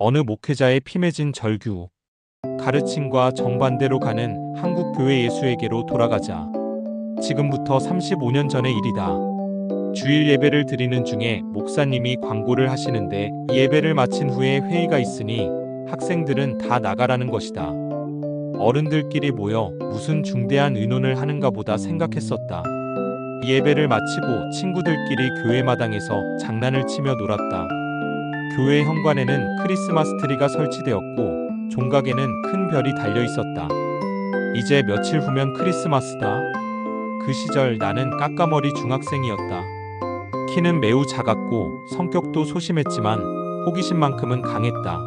어느 목회자의 피맺은 절규, 가르침과 정반대로 가는 한국 교회 예수에게로 돌아가자. 지금부터 35년 전의 일이다. 주일 예배를 드리는 중에 목사님이 광고를 하시는데 이 예배를 마친 후에 회의가 있으니 학생들은 다 나가라는 것이다. 어른들끼리 모여 무슨 중대한 의논을 하는가 보다 생각했었다. 이 예배를 마치고 친구들끼리 교회 마당에서 장난을 치며 놀았다. 교회 현관에는 크리스마스 트리가 설치되었고 종각에는 큰 별이 달려 있었다. 이제 며칠 후면 크리스마스다. 그 시절 나는 까까머리 중학생이었다. 키는 매우 작았고 성격도 소심했지만 호기심만큼은 강했다.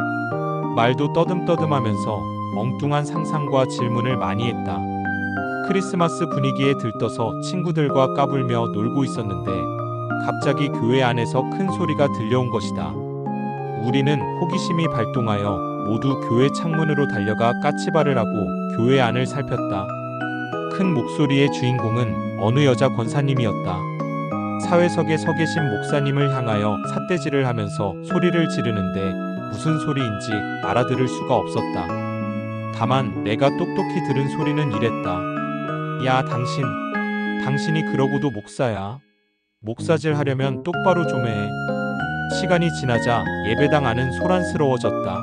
말도 떠듬떠듬하면서 엉뚱한 상상과 질문을 많이 했다. 크리스마스 분위기에 들떠서 친구들과 까불며 놀고 있었는데 갑자기 교회 안에서 큰 소리가 들려온 것이다. 우리는 호기심이 발동하여 모두 교회 창문으로 달려가 까치발을 하고 교회 안을 살폈다. 큰 목소리의 주인공은 어느 여자 권사님이었다. 사회석에 서 계신 목사님을 향하여 삿대질을 하면서 소리를 지르는데 무슨 소리인지 알아들을 수가 없었다. 다만 내가 똑똑히 들은 소리는 이랬다. 야, 당신이 그러고도 목사야. 목사질 하려면 똑바로 좀 해. 시간이 지나자 예배당 안은 소란스러워졌다.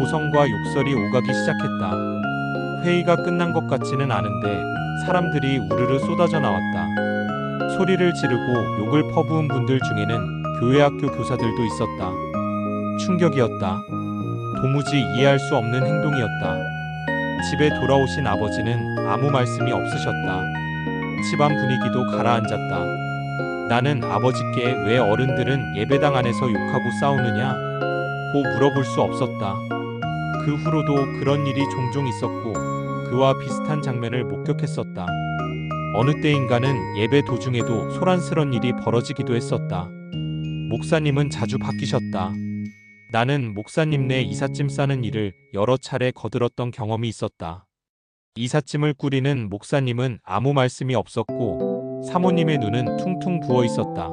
고성과 욕설이 오가기 시작했다. 회의가 끝난 것 같지는 않은데 사람들이 우르르 쏟아져 나왔다. 소리를 지르고 욕을 퍼부은 분들 중에는 교회 학교 교사들도 있었다. 충격이었다. 도무지 이해할 수 없는 행동이었다. 집에 돌아오신 아버지는 아무 말씀이 없으셨다. 집안 분위기도 가라앉았다. 나는 아버지께 왜 어른들은 예배당 안에서 욕하고 싸우느냐? 고 물어볼 수 없었다. 그 후로도 그런 일이 종종 있었고 그와 비슷한 장면을 목격했었다. 어느 때인가는 예배 도중에도 소란스런 일이 벌어지기도 했었다. 목사님은 자주 바뀌셨다. 나는 목사님네 이삿짐 싸는 일을 여러 차례 거들었던 경험이 있었다. 이삿짐을 꾸리는 목사님은 아무 말씀이 없었고 사모님의 눈은 퉁퉁 부어 있었다.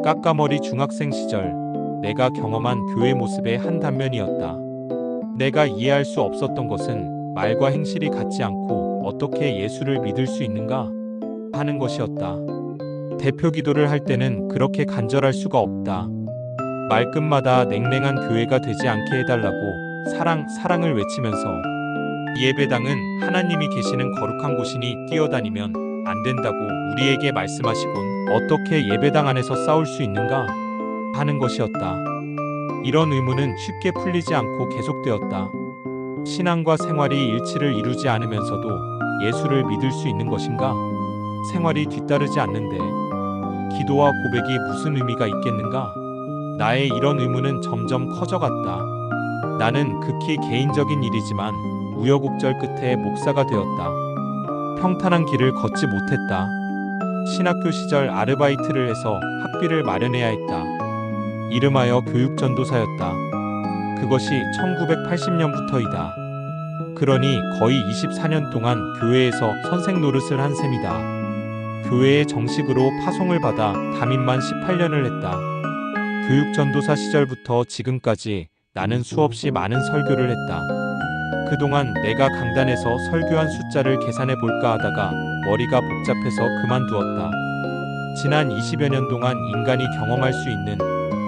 까까머리 중학생 시절 내가 경험한 교회 모습의 한 단면이었다. 내가 이해할 수 없었던 것은 말과 행실이 같지 않고 어떻게 예수를 믿을 수 있는가 하는 것이었다. 대표 기도를 할 때는 그렇게 간절할 수가 없다. 말끝마다 냉랭한 교회가 되지 않게 해달라고 사랑을 외치면서 예배당은 하나님이 계시는 거룩한 곳이니 뛰어다니면 안 된다고 우리에게 말씀하시곤 어떻게 예배당 안에서 싸울 수 있는가 하는 것이었다. 이런 의문은 쉽게 풀리지 않고 계속되었다. 신앙과 생활이 일치를 이루지 않으면서도 예수를 믿을 수 있는 것인가? 생활이 뒤따르지 않는데 기도와 고백이 무슨 의미가 있겠는가? 나의 이런 의문은 점점 커져갔다. 나는 극히 개인적인 일이지만 우여곡절 끝에 목사가 되었다. 평탄한 길을 걷지 못했다. 신학교 시절 아르바이트를 해서 학비를 마련해야 했다. 이름하여 교육전도사였다. 그것이 1980년부터이다. 그러니 거의 24년 동안 교회에서 선생 노릇을 한 셈이다. 교회에 정식으로 파송을 받아 담임만 18년을 했다. 교육전도사 시절부터 지금까지 나는 수없이 많은 설교를 했다. 그동안 내가 강단에서 설교한 숫자를 계산해 볼까 하다가 머리가 복잡해서 그만두었다. 지난 20여 년 동안 인간이 경험할 수 있는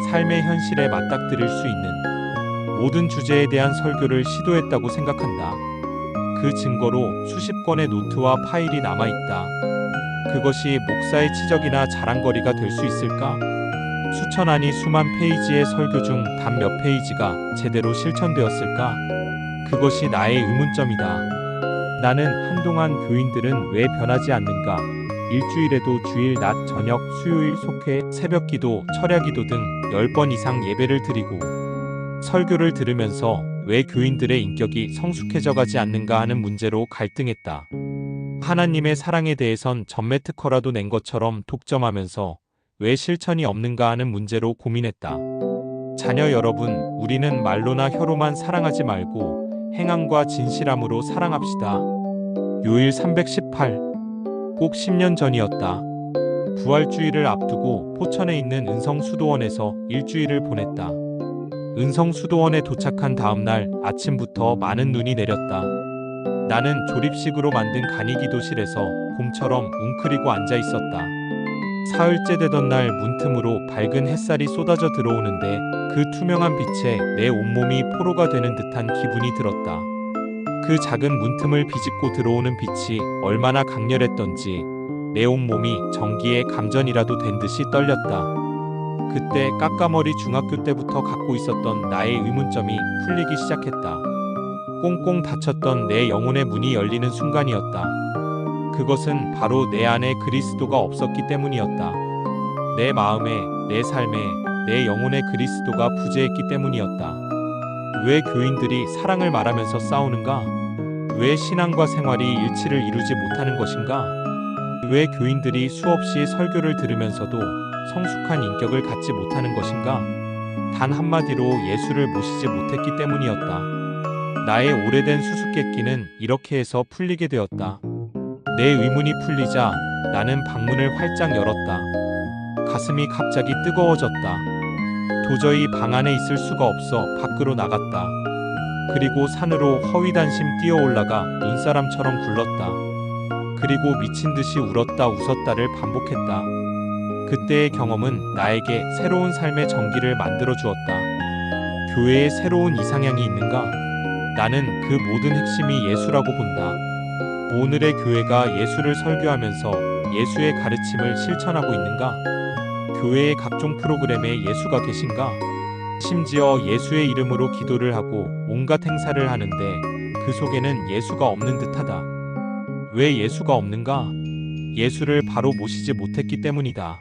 삶의 현실에 맞닥뜨릴 수 있는 모든 주제에 대한 설교를 시도했다고 생각한다. 그 증거로 수십 건의 노트와 파일이 남아있다. 그것이 목사의 치적이나 자랑거리가 될 수 있을까? 수천 아니 수만 페이지의 설교 중 단 몇 페이지가 제대로 실천되었을까? 그것이 나의 의문점이다. 나는 한동안 교인들은 왜 변하지 않는가? 일주일에도 주일 낮 저녁 수요일 속회 새벽기도 철야기도 등 10번 이상 예배를 드리고 설교를 들으면서 왜 교인들의 인격이 성숙해져 가지 않는가 하는 문제로 갈등했다. 하나님의 사랑에 대해선 전매 특허라도 낸 것처럼 독점하면서 왜 실천이 없는가 하는 문제로 고민했다. 자녀 여러분, 우리는 말로나 혀로만 사랑하지 말고 행함과 진실함으로 사랑합시다. 요일 318. 꼭 10년 전이었다. 부활주일을 앞두고 포천에 있는 은성수도원에서 일주일을 보냈다. 은성수도원에 도착한 다음날 아침부터 많은 눈이 내렸다. 나는 조립식으로 만든 간이기도실에서 곰처럼 웅크리고 앉아 있었다. 사흘째 되던 날 문틈으로 밝은 햇살이 쏟아져 들어오는데 그 투명한 빛에 내 온몸이 포로가 되는 듯한 기분이 들었다. 그 작은 문틈을 비집고 들어오는 빛이 얼마나 강렬했던지 내 온몸이 전기의 감전이라도 된 듯이 떨렸다. 그때 까까머리 중학교 때부터 갖고 있었던 나의 의문점이 풀리기 시작했다. 꽁꽁 닫혔던 내 영혼의 문이 열리는 순간이었다. 그것은 바로 내 안에 그리스도가 없었기 때문이었다. 내 마음에, 내 삶에, 내 영혼의 그리스도가 부재했기 때문이었다. 왜 교인들이 사랑을 말하면서 싸우는가? 왜 신앙과 생활이 일치를 이루지 못하는 것인가? 왜 교인들이 수없이 설교를 들으면서도 성숙한 인격을 갖지 못하는 것인가? 단 한마디로 예수를 모시지 못했기 때문이었다. 나의 오래된 수수께끼는 이렇게 해서 풀리게 되었다. 내 의문이 풀리자 나는 방문을 활짝 열었다. 가슴이 갑자기 뜨거워졌다. 도저히 방 안에 있을 수가 없어 밖으로 나갔다. 그리고 산으로 허위단심 뛰어 올라가 눈사람처럼 굴렀다. 그리고 미친 듯이 울었다 웃었다를 반복했다. 그때의 경험은 나에게 새로운 삶의 전기를 만들어 주었다. 교회에 새로운 이상향이 있는가? 나는 그 모든 핵심이 예수라고 본다. 오늘의 교회가 예수를 설교하면서 예수의 가르침을 실천하고 있는가? 교회의 각종 프로그램에 예수가 계신가? 심지어 예수의 이름으로 기도를 하고 온갖 행사를 하는데 그 속에는 예수가 없는 듯하다. 왜 예수가 없는가? 예수를 바로 모시지 못했기 때문이다.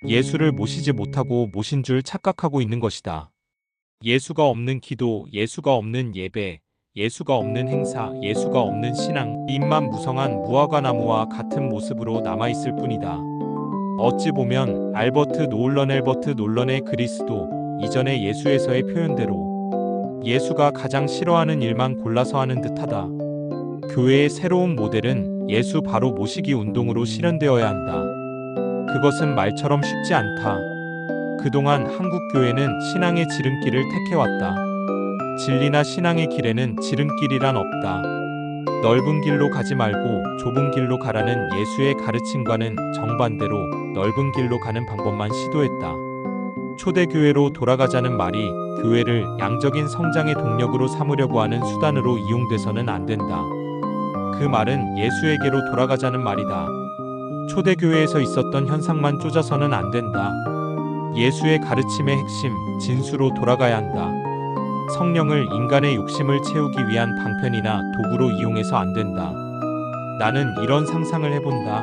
예수를 모시지 못하고 모신 줄 착각하고 있는 것이다. 예수가 없는 기도, 예수가 없는 예배, 예수가 없는 행사, 예수가 없는 신앙, 입만 무성한 무화과나무와 같은 모습으로 남아있을 뿐이다. 어찌 보면 알버트 놀런의 그리스도, 이전의 예수에서의 표현대로 예수가 가장 싫어하는 일만 골라서 하는 듯하다. 교회의 새로운 모델은 예수 바로 모시기 운동으로 실현되어야 한다. 그것은 말처럼 쉽지 않다. 그동안 한국 교회는 신앙의 지름길을 택해왔다. 진리나 신앙의 길에는 지름길이란 없다. 넓은 길로 가지 말고 좁은 길로 가라는 예수의 가르침과는 정반대로 넓은 길로 가는 방법만 시도했다. 초대교회로 돌아가자는 말이 교회를 양적인 성장의 동력으로 삼으려고 하는 수단으로 이용돼서는 안 된다. 그 말은 예수에게로 돌아가자는 말이다. 초대교회에서 있었던 현상만 쫓아서는 안 된다. 예수의 가르침의 핵심, 진수로 돌아가야 한다. 성령을 인간의 욕심을 채우기 위한 방편이나 도구로 이용해서 안 된다. 나는 이런 상상을 해본다.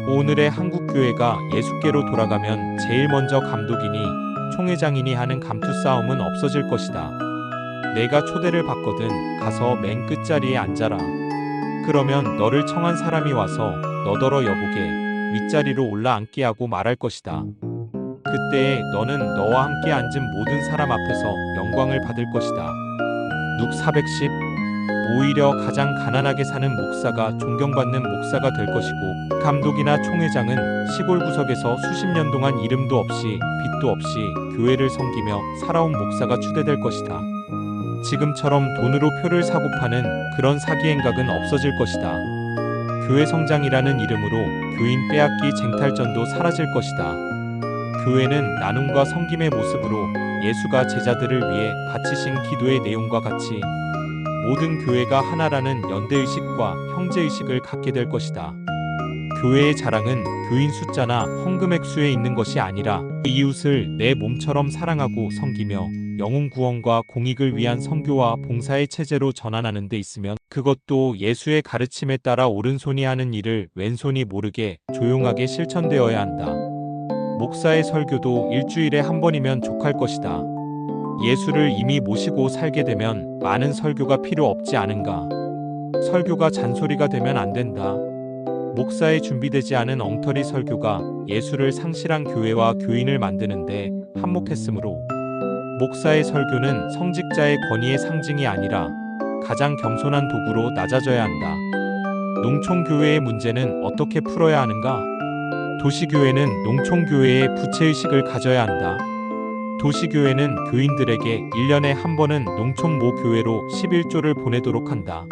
오늘의 한국교회가 예수께로 돌아가면 제일 먼저 감독이니 총회장이니 하는 감투 싸움은 없어질 것이다. 내가 초대를 받거든 가서 맨 끝자리에 앉아라. 그러면 너를 청한 사람이 와서 너더러 여보게 윗자리로 올라앉게 하고 말할 것이다. 그때에 너는 너와 함께 앉은 모든 사람 앞에서 영광을 받을 것이다. 룩 410 오히려 가장 가난하게 사는 목사가 존경받는 목사가 될 것이고 감독이나 총회장은 시골 구석에서 수십 년 동안 이름도 없이 빚도 없이 교회를 섬기며 살아온 목사가 추대될 것이다. 지금처럼 돈으로 표를 사고 파는 그런 사기 행각은 없어질 것이다. 교회 성장이라는 이름으로 교인 빼앗기 쟁탈전도 사라질 것이다. 교회는 나눔과 섬김의 모습으로 예수가 제자들을 위해 바치신 기도의 내용과 같이 모든 교회가 하나라는 연대의식과 형제의식을 갖게 될 것이다. 교회의 자랑은 교인 숫자나 헌금액 수에 있는 것이 아니라 이웃을 내 몸처럼 사랑하고 섬기며 영혼 구원과 공익을 위한 선교와 봉사의 체제로 전환하는 데 있으면 그것도 예수의 가르침에 따라 오른손이 하는 일을 왼손이 모르게 조용하게 실천되어야 한다. 목사의 설교도 일주일에 한 번이면 족할 것이다. 예수를 이미 모시고 살게 되면 많은 설교가 필요 없지 않은가? 설교가 잔소리가 되면 안 된다. 목사에 준비되지 않은 엉터리 설교가 예수를 상실한 교회와 교인을 만드는데 한몫했으므로 목사의 설교는 성직자의 권위의 상징이 아니라 가장 겸손한 도구로 낮아져야 한다. 농촌교회의 문제는 어떻게 풀어야 하는가? 도시교회는 농촌교회의 부채의식을 가져야 한다. 도시교회는 교인들에게 1년에 한 번은 농촌 모교회로 11조를 보내도록 한다.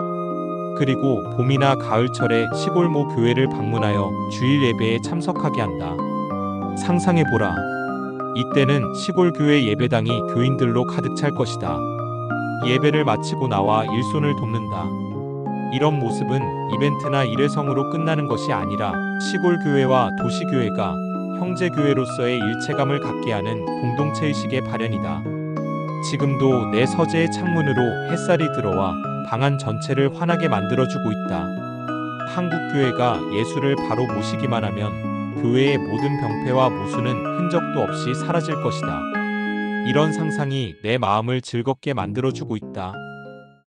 그리고 봄이나 가을철에 시골 모교회를 방문하여 주일 예배에 참석하게 한다. 상상해보라. 이때는 시골교회 예배당이 교인들로 가득 찰 것이다. 예배를 마치고 나와 일손을 돕는다. 이런 모습은 이벤트나 일회성으로 끝나는 것이 아니라 시골교회와 도시교회가 형제교회로서의 일체감을 갖게 하는 공동체의식의 발현이다. 지금도 내 서재의 창문으로 햇살이 들어와 방 안 전체를 환하게 만들어주고 있다. 한국교회가 예수를 바로 모시기만 하면 교회의 모든 병폐와 모순은 흔적도 없이 사라질 것이다. 이런 상상이 내 마음을 즐겁게 만들어주고 있다.